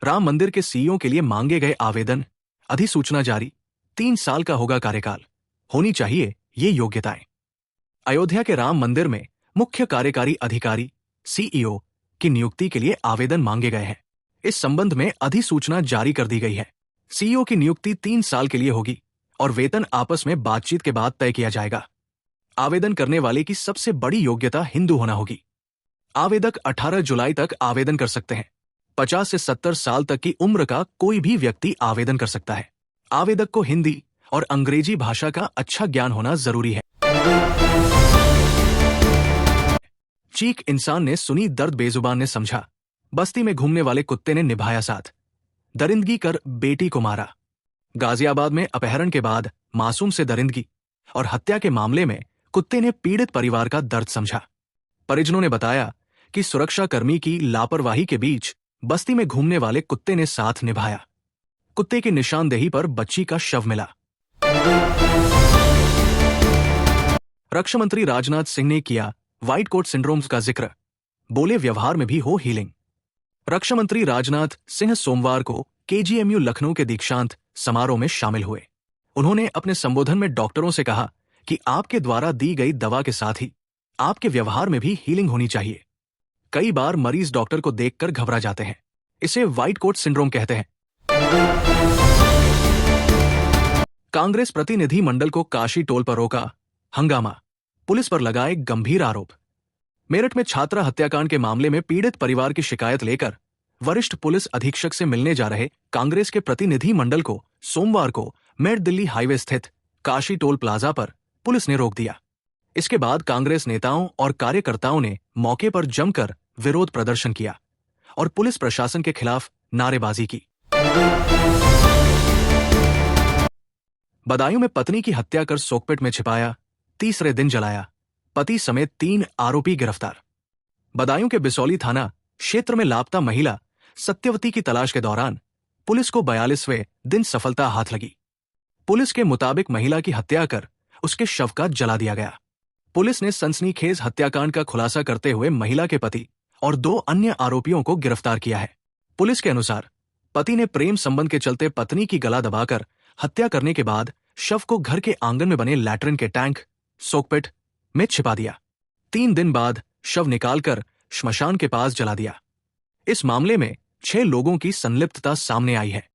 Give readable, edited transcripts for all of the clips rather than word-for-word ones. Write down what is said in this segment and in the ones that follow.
राम मंदिर के सीईओ के लिए मांगे गए आवेदन, अधिसूचना जारी, 3 साल का होगा कार्यकाल, होनी चाहिए ये योग्यताएं। अयोध्या के राम मंदिर में मुख्य कार्यकारी अधिकारी सीईओ की नियुक्ति के लिए आवेदन मांगे गए हैं। इस संबंध में अधिसूचना जारी कर दी गई है। सीईओ की नियुक्ति 3 साल के लिए होगी और वेतन आपस में बातचीत के बाद तय किया जाएगा। आवेदन करने वाले की सबसे बड़ी योग्यता हिंदू होना होगी। आवेदक 18 जुलाई तक आवेदन कर सकते हैं। 50 से 70 साल तक की उम्र का कोई भी व्यक्ति आवेदन कर सकता है। आवेदक को हिंदी और अंग्रेजी भाषा का अच्छा ज्ञान होना जरूरी है। चीख इंसान ने सुनी, दर्द बेजुबान ने समझा। बस्ती में घूमने वाले कुत्ते ने निभाया साथ, दरिंदगी कर बेटी को मारा। गाजियाबाद में अपहरण के बाद मासूम से दरिंदगी और हत्या के मामले में कुत्ते ने पीड़ित परिवार का दर्द समझा। परिजनों ने बताया कि सुरक्षाकर्मी की लापरवाही के बीच बस्ती में घूमने वाले कुत्ते ने साथ निभाया। कुत्ते की निशानदेही पर बच्ची का शव मिला। रक्षा मंत्री राजनाथ सिंह ने किया व्हाइट कोट सिंड्रोम का जिक्र, बोले व्यवहार में भी हो हीलिंग। रक्षा मंत्री राजनाथ सिंह सोमवार को केजीएमयू लखनऊ के दीक्षांत समारोह में शामिल हुए। उन्होंने अपने संबोधन में डॉक्टरों से कहा कि आपके द्वारा दी गई दवा के साथ ही आपके व्यवहार में भी हीलिंग होनी चाहिए। कई बार मरीज डॉक्टर को देखकर घबरा जाते हैं, इसे व्हाइट कोट सिंड्रोम कहते हैं। कांग्रेस प्रतिनिधि मंडल को काशी टोल पर रोका, हंगामा, पुलिस पर लगाए गंभीर आरोप। मेरठ में छात्रा हत्याकांड के मामले में पीड़ित परिवार की शिकायत लेकर वरिष्ठ पुलिस अधीक्षक से मिलने जा रहे कांग्रेस के प्रतिनिधि मंडल को सोमवार को मेरठ दिल्ली हाईवे स्थित काशी टोल प्लाजा पर पुलिस ने रोक दिया। इसके बाद कांग्रेस नेताओं और कार्यकर्ताओं ने मौके पर जमकर विरोध प्रदर्शन किया और पुलिस प्रशासन के खिलाफ नारेबाजी की। बदायूं में पत्नी की हत्या कर सोकपेट में छिपाया, तीसरे दिन जलाया, पति समेत 3 आरोपी गिरफ्तार। बदायूं के बिसौली थाना क्षेत्र में लापता महिला सत्यवती की तलाश के दौरान पुलिस को 42वें दिन सफलता हाथ लगी। पुलिस के मुताबिक महिला की हत्या कर उसके शव का जला दिया गया। पुलिस ने सनसनीखेज हत्याकांड का खुलासा करते हुए महिला के पति और 2 अन्य आरोपियों को गिरफ्तार किया है। पुलिस के अनुसार पति ने प्रेम संबंध के चलते पत्नी की गला दबाकर हत्या करने के बाद शव को घर के आंगन में बने लैट्रिन के टैंक सोकपेट में छिपा दिया। 3 दिन बाद शव निकालकर श्मशान के पास जला दिया। इस मामले में 6 लोगों की संलिप्तता सामने आई है।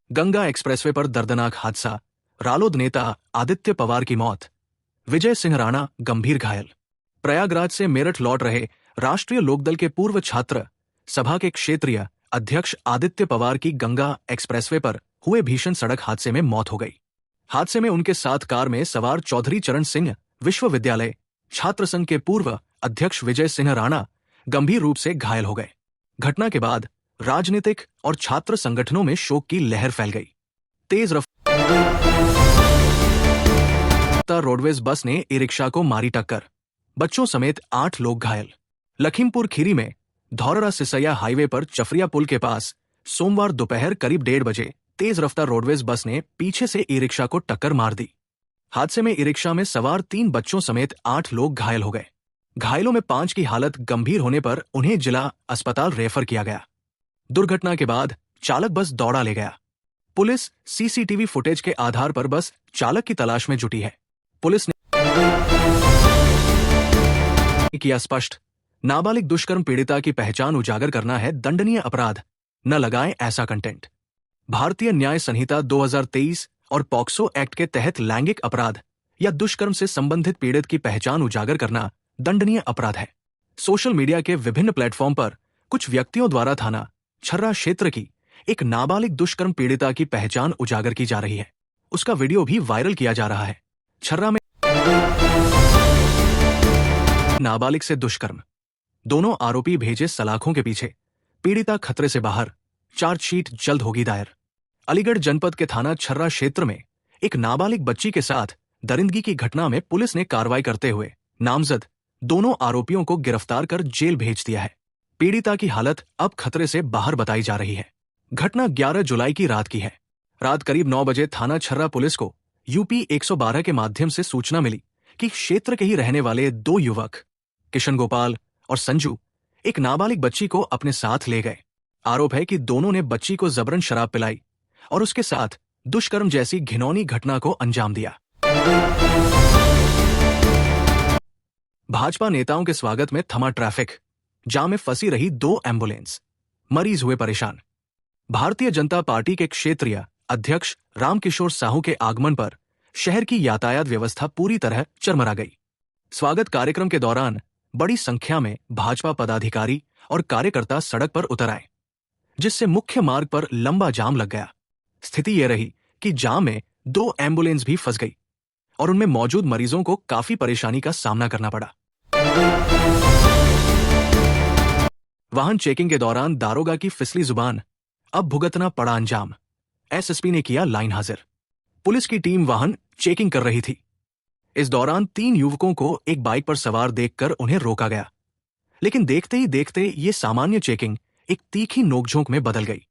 गंगा एक्सप्रेसवे पर दर्दनाक हादसा, रालोद नेता आदित्य पवार की मौत, विजय सिंह राणा गंभीर घायल। प्रयागराज से मेरठ लौट रहे राष्ट्रीय लोकदल के पूर्व छात्र सभा के क्षेत्रीय अध्यक्ष आदित्य पवार की गंगा एक्सप्रेसवे पर हुए भीषण सड़क हादसे में मौत हो गई। हादसे में उनके साथ कार में सवार चौधरी चरण सिंह विश्वविद्यालय छात्र संघ के पूर्व अध्यक्ष विजय सिंह राणा गंभीर रूप से घायल हो गए। घटना के बाद राजनीतिक और छात्र संगठनों में शोक की लहर फैल गई। तेज रफ्तार रोडवेज बस ने ई रिक्शा को मारी टक्कर, बच्चों समेत 8 लोग घायल। लखीमपुर खीरी में धौररा सिसैया हाईवे पर चफरिया पुल के पास सोमवार दोपहर करीब 1:30 बजे तेज रफ्तार रोडवेज बस ने पीछे से ई रिक्शा को टक्कर मार दी। हादसे में ई रिक्शा में सवार 3 बच्चों समेत 8 लोग घायल हो गए। घायलों में 5 की हालत गंभीर होने पर उन्हें जिला अस्पताल रेफर किया गया। दुर्घटना के बाद चालक बस दौड़ा ले गया। पुलिस सीसीटीवी फुटेज के आधार पर बस चालक की तलाश में जुटी है। पुलिस ने किया स्पष्ट, नाबालिग दुष्कर्म पीड़िता की पहचान उजागर करना है दंडनीय अपराध, न लगाएं ऐसा कंटेंट। भारतीय न्याय संहिता 2023 और पॉक्सो एक्ट के तहत लैंगिक अपराध या दुष्कर्म से संबंधित पीड़ित की पहचान उजागर करना दंडनीय अपराध है। सोशल मीडिया के विभिन्न प्लेटफॉर्म पर कुछ व्यक्तियों द्वारा थाना छर्रा क्षेत्र की एक नाबालिग दुष्कर्म पीड़िता की पहचान उजागर की जा रही है। उसका वीडियो भी वायरल किया जा रहा है। छर्रा में नाबालिग से दुष्कर्म, दोनों आरोपी भेजे सलाखों के पीछे, पीड़िता खतरे से बाहर, चार्जशीट जल्द होगी दायर। अलीगढ़ जनपद के थाना छर्रा क्षेत्र में एक नाबालिग बच्ची के साथ दरिंदगी की घटना में पुलिस ने कार्रवाई करते हुए नामजद दोनों आरोपियों को गिरफ्तार कर जेल भेज दिया है। पीड़िता की हालत अब खतरे से बाहर बताई जा रही है। घटना 11 जुलाई की रात की है। रात करीब 9 बजे थाना छर्रा पुलिस को यूपी 112 के माध्यम से सूचना मिली कि क्षेत्र के ही रहने वाले 2 युवक किशन गोपाल और संजू एक नाबालिग बच्ची को अपने साथ ले गए। आरोप है कि दोनों ने बच्ची को जबरन शराब पिलाई और उसके साथ दुष्कर्म जैसी घिनौनी घटना को अंजाम दिया। भाजपा नेताओं के स्वागत में थमा ट्रैफिक, जाम में फंसी रही 2 एम्बुलेंस, मरीज हुए परेशान। भारतीय जनता पार्टी के क्षेत्रीय अध्यक्ष रामकिशोर साहू के आगमन पर शहर की यातायात व्यवस्था पूरी तरह चरमरा गई। स्वागत कार्यक्रम के दौरान बड़ी संख्या में भाजपा पदाधिकारी और कार्यकर्ता सड़क पर उतर आए, जिससे मुख्य मार्ग पर लंबा जाम लग गया। स्थिति यह रही कि जाम में 2 एम्बुलेंस भी फंस गई और उनमें मौजूद मरीजों को काफी परेशानी का सामना करना पड़ा। वाहन चेकिंग के दौरान दारोगा की फिसली जुबान, अब भुगतना पड़ा अंजाम। एसएसपी ने किया लाइन हाजिर। पुलिस की टीम वाहन चेकिंग कर रही थी। इस दौरान 3 युवकों को एक बाइक पर सवार देखकर उन्हें रोका गया, लेकिन देखते ही देखते ये सामान्य चेकिंग एक तीखी नोकझोंक में बदल गई।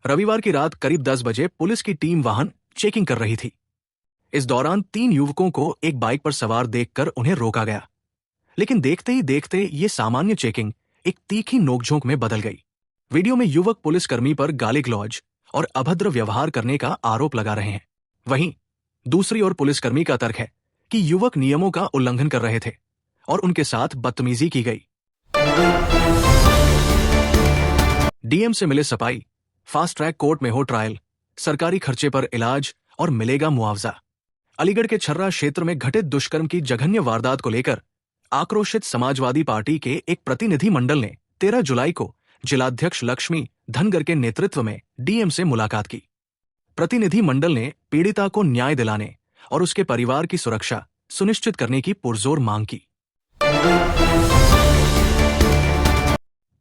रविवार की रात करीब 10 बजे पुलिस की टीम वाहन चेकिंग कर रही थी। इस दौरान 3 युवकों को एक बाइक पर सवार देखकर उन्हें रोका गया, लेकिन देखते ही देखते ये सामान्य चेकिंग एक तीखी नोकझोंक में बदल गई। वीडियो में युवक पुलिसकर्मी पर गाली गलौज और अभद्र व्यवहार करने का आरोप लगा रहे हैं। वहीं दूसरी ओर पुलिसकर्मी का तर्क है कि युवक नियमों का उल्लंघन कर रहे थे और उनके साथ बदतमीजी की गई। डीएम से मिले सपाई, फास्ट ट्रैक कोर्ट में हो ट्रायल, सरकारी खर्चे पर इलाज और मिलेगा मुआवजा। अलीगढ़ के छर्रा क्षेत्र में घटित दुष्कर्म की जघन्य वारदात को लेकर आक्रोशित समाजवादी पार्टी के एक प्रतिनिधि मंडल ने 13 जुलाई को जिलाध्यक्ष लक्ष्मी धनगर के नेतृत्व में डीएम से मुलाकात की। प्रतिनिधि मंडल ने पीड़िता को न्याय दिलाने और उसके परिवार की सुरक्षा सुनिश्चित करने की पुरजोर मांग की।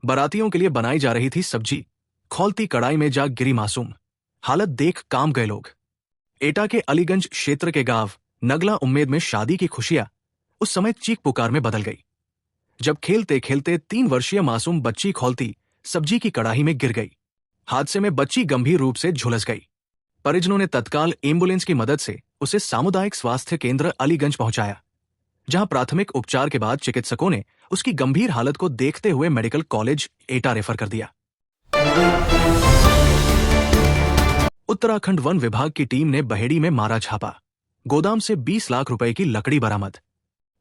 बारातियों के लिए बनाई जा रही थी सब्जी, खौलती कड़ाई में जा गिरी मासूम, हालत देख कांप गए लोग। एटा के अलीगंज क्षेत्र के गांव नगला उम्मेद में शादी की खुशियां उस समय चीख पुकार में बदल गई, जब खेलते खेलते 3 वर्षीय मासूम बच्ची खौलती सब्जी की कड़ाही में गिर गई। हादसे में बच्ची गंभीर रूप से झुलस गई। परिजनों ने तत्काल एम्बुलेंस की मदद से उसे सामुदायिक स्वास्थ्य केंद्र अलीगंज पहुंचाया, जहां प्राथमिक उपचार के बाद चिकित्सकों ने उसकी गंभीर हालत को देखते हुए मेडिकल कॉलेज एटा रेफर कर दिया। उत्तराखंड वन विभाग की टीम ने बहेड़ी में मारा छापा, गोदाम से 20 लाख रुपए की लकड़ी बरामद।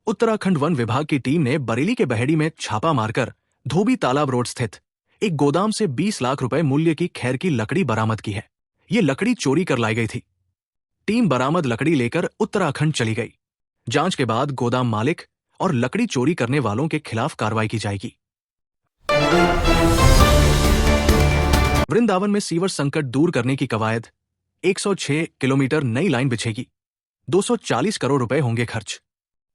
उत्तराखंड वन विभाग की टीम ने बरेली के बहेड़ी में छापा मारकर धोबी तालाब रोड स्थित एक गोदाम से 20 लाख रुपए मूल्य की खैर की लकड़ी बरामद की है। ये लकड़ी चोरी कर लाई गई थी। टीम बरामद लकड़ी लेकर उत्तराखंड चली गई। जांच के बाद गोदाम मालिक और लकड़ी चोरी करने वालों के खिलाफ कार्रवाई की जाएगी। वृंदावन में सीवर संकट दूर करने की कवायद, 106 किलोमीटर नई लाइन बिछेगी, 240 करोड़ रुपए होंगे खर्च।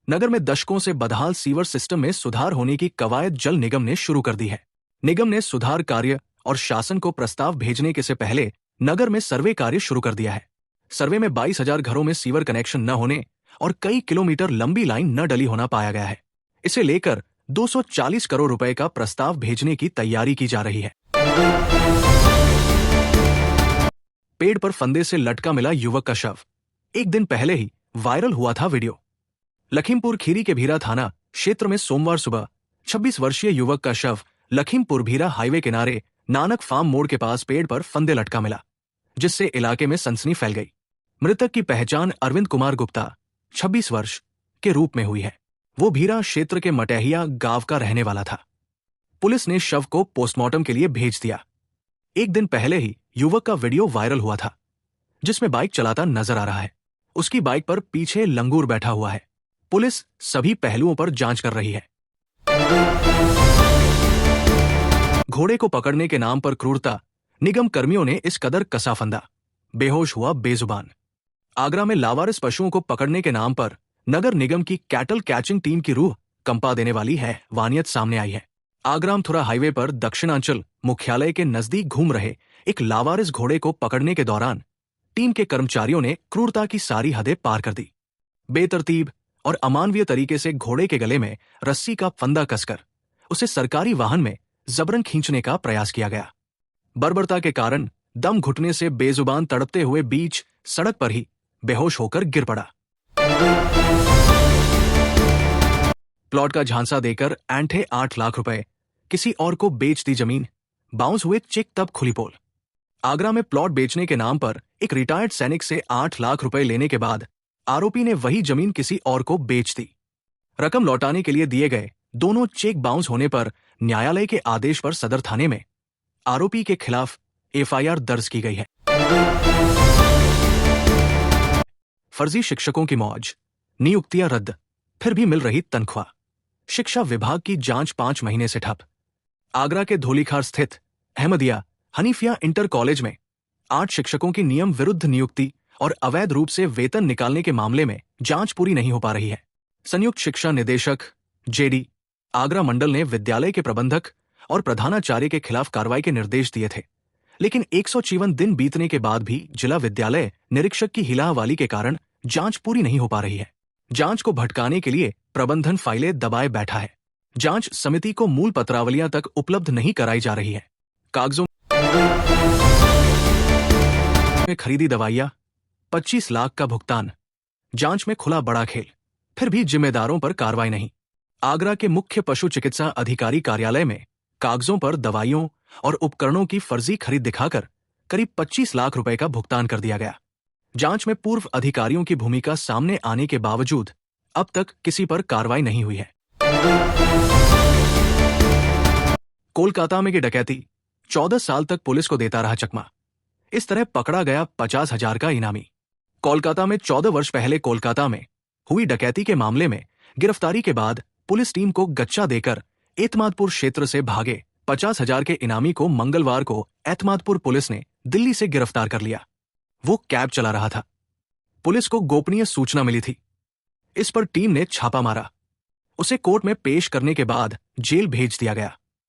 नगर में दशकों से बदहाल सीवर सिस्टम में सुधार होने की कवायद जल निगम ने शुरू कर दी है। निगम ने सुधार कार्य और शासन को प्रस्ताव भेजने के से पहले नगर में सर्वे कार्य शुरू कर दिया है। सर्वे में 22,000 घरों में सीवर कनेक्शन न होने और कई किलोमीटर लंबी लाइन न डली होना पाया गया है। इसे लेकर 240 करोड़ रुपए का प्रस्ताव भेजने की तैयारी की जा रही है। पेड़ पर फंदे से लटका मिला युवक का शव, एक दिन पहले ही वायरल हुआ था वीडियो। लखीमपुर खीरी के भीरा थाना क्षेत्र में सोमवार सुबह 26 वर्षीय युवक का शव लखीमपुर भीरा हाईवे किनारे नानक फार्म मोड़ के पास पेड़ पर फंदे लटका मिला, जिससे इलाके में सनसनी फैल गई। मृतक की पहचान अरविंद कुमार गुप्ता 26 वर्ष के रूप में हुई है। वो भीरा क्षेत्र के मटैहिया गांव का रहने वाला था। पुलिस ने शव को पोस्टमार्टम के लिए भेज दिया। एक दिन पहले ही युवक का वीडियो वायरल हुआ था, जिसमें बाइक चलाता नजर आ रहा है। उसकी बाइक पर पीछे लंगूर बैठा हुआ है। पुलिस सभी पहलुओं पर जांच कर रही है। घोड़े को पकड़ने के नाम पर क्रूरता, निगम कर्मियों ने इस कदर कसा फंदा, बेहोश हुआ बेजुबान। आगरा में लावारिस पशुओं को पकड़ने के नाम पर नगर निगम की कैटल कैचिंग टीम की रूह कंपा देने वाली है वानियत सामने आई है। आगरामथुरा हाईवे पर दक्षिणांचल मुख्यालय के नजदीक घूम रहे एक लावारिस घोड़े को पकड़ने के दौरान टीम के कर्मचारियों ने क्रूरता की सारी हदें पार कर दी। बेतरतीब और अमानवीय तरीके से घोड़े के गले में रस्सी का फंदा कसकर उसे सरकारी वाहन में जबरन खींचने का प्रयास किया गया। बर्बरता के कारण दम घुटने से बेजुबान तड़पते हुए बीच सड़क पर ही बेहोश होकर गिर पड़ा। प्लॉट का झांसा देकर ऐंठे 8 लाख रुपए, किसी और को बेच दी जमीन, बाउंस हुए चेक तब खुली पोल। आगरा में प्लॉट बेचने के नाम पर एक रिटायर्ड सैनिक से 8 लाख रुपए लेने के बाद आरोपी ने वही जमीन किसी और को बेच दी। रकम लौटाने के लिए दिए गए दोनों चेक बाउंस होने पर न्यायालय के आदेश पर सदर थाने में आरोपी के खिलाफ एफआईआर दर्ज की गई है। फर्जी शिक्षकों की मौज, नियुक्तियां रद्द, फिर भी मिल रही तनख्वाह। शिक्षा विभाग की जांच 5 महीने से ठप। आगरा के धोलीखार स्थित अहमदिया हनीफिया इंटर कॉलेज में 8 शिक्षकों की नियम विरुद्ध नियुक्ति और अवैध रूप से वेतन निकालने के मामले में जांच पूरी नहीं हो पा रही है। संयुक्त शिक्षा निदेशक जेडी आगरा मंडल ने विद्यालय के प्रबंधक और प्रधानाचार्य के खिलाफ कार्रवाई के निर्देश दिए थे, लेकिन 154 दिन बीतने के बाद भी जिला विद्यालय निरीक्षक की हिलाहवाली के कारण जांच पूरी नहीं हो पा रही है। जांच को भटकाने के लिए प्रबंधन फाइलें दबाए बैठा है। जांच समिति को मूल पत्रावलियां तक उपलब्ध नहीं कराई जा रही है। कागजों में खरीदी दवाइयां, 25 लाख का भुगतान। जांच में खुला बड़ा खेल, फिर भी जिम्मेदारों पर कार्रवाई नहीं। आगरा के मुख्य पशु चिकित्सा अधिकारी कार्यालय में कागजों पर दवाइयों और उपकरणों की फर्जी खरीद दिखाकर करीब 25 लाख रुपए का भुगतान कर दिया गया। जांच में पूर्व अधिकारियों की भूमिका सामने आने के बावजूद अब तक किसी पर कार्रवाई नहीं हुई है। कोलकाता में की डकैती, 14 साल तक पुलिस को देता रहा चकमा। इस तरह पकड़ा गया 50,000 का इनामी। कोलकाता में 14 वर्ष पहले कोलकाता में हुई डकैती के मामले में गिरफ्तारी के बाद पुलिस टीम को गच्चा देकर एतमादपुर क्षेत्र से भागे 50,000 के इनामी को मंगलवार को एतमादपुर पुलिस ने दिल्ली से गिरफ्तार कर लिया। वो कैब चला रहा था। पुलिस को गोपनीय सूचना मिली थी। इस पर टीम ने छापा मारा। उसे कोर्ट में पेश करने के बाद जेल भेज दिया गया।